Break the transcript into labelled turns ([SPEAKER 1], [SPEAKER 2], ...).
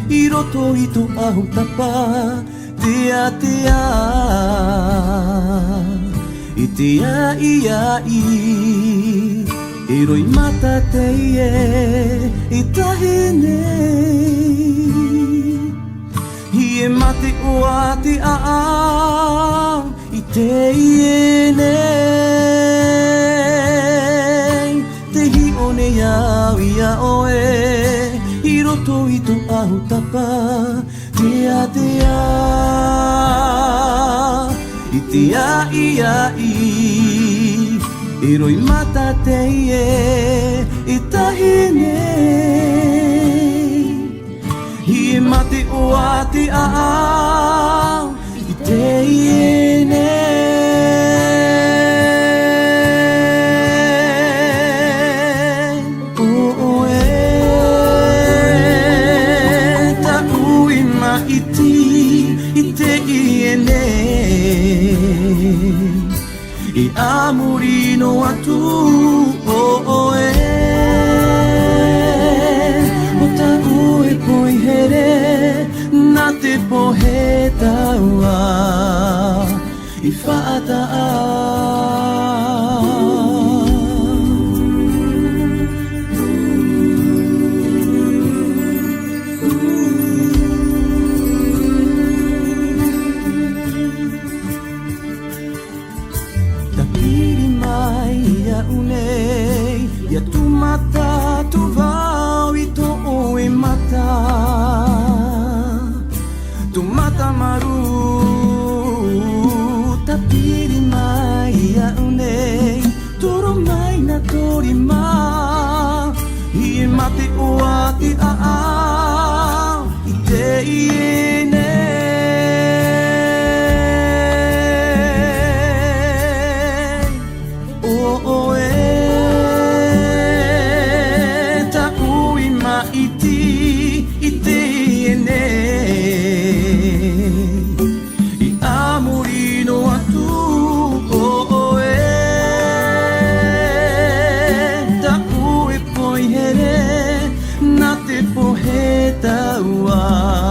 [SPEAKER 1] いろといとあうたぱてやてやいてやいやいいろいまたてえいたへねいえまておわてあいていえねてひおねやいやおえいろといとあうたぱてやてやいてやいやいいろいまたてえいたへねいえまておわてあいていえねおえたういまいていていえねいあむりのあとおえおたうえぽいへれなてぽへたわいfa ta ya tu mata tu vau i to oe mata maru tapiri mai ya une toro mai na tori ma i mate o ati a i te i ne poheta wa